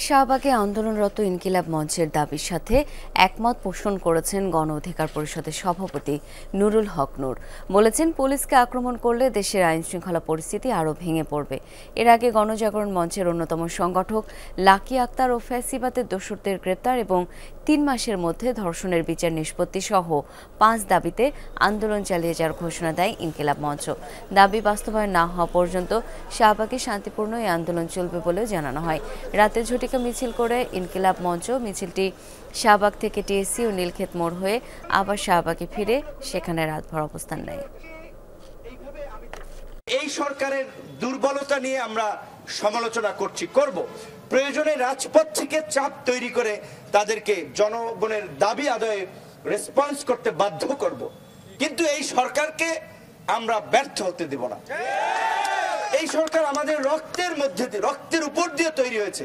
শাহবাগে আন্দোলনরত ইনকিলাব মঞ্চের দাবির সাথে একমত পোষণ করেছেন গণ অধিকার পরিষদের সভাপতি নুরুল হক নূর। বলেছেন, পুলিশকে আক্রমণ করলে দেশের আইন শৃঙ্খলা পরিস্থিতি আরও ভেঙে পড়বে। এর আগে গণজাগরণ মঞ্চের অন্যতম সংগঠক লাকি আক্তার ও ফ্যাসিবাদের দোসরদের গ্রেপ্তার এবং ৩ মাসের মধ্যে ধর্ষণের বিচার নিষ্পত্তি সহ ৫ দাবিতে আন্দোলন চালিয়ে যাওয়ার ঘোষণা দেয় ইনকিলাব মঞ্চ। দাবি বাস্তবায়ন না হওয়া পর্যন্ত শাহবাগে শান্তিপূর্ণ এই আন্দোলন চলবে বলেও জানানো হয়। রাতে ঝটিকা মিছিল করে ইনকিলাব মঞ্চ মিছিলটি শাহবাগ থেকে টিএসসি ও নীলক্ষেত মোড় হয়ে আবার শাহবাগে ফিরে সেখানে রাতভর অবস্থান নেয়। এই সরকারের দুর্বলতা নিয়ে আমরা সমালোচনা করব। প্রয়োজনে রাজপথ থেকে চাপ তৈরি করে তাদেরকে জনগণের দাবি আদায়ে রেসপন্স করতে বাধ্য করব। কিন্তু এই সরকারকে আমরা ব্যর্থ হতে দেব না। এই সরকার আমাদের রক্তের উপর দিয়ে তৈরি হয়েছে।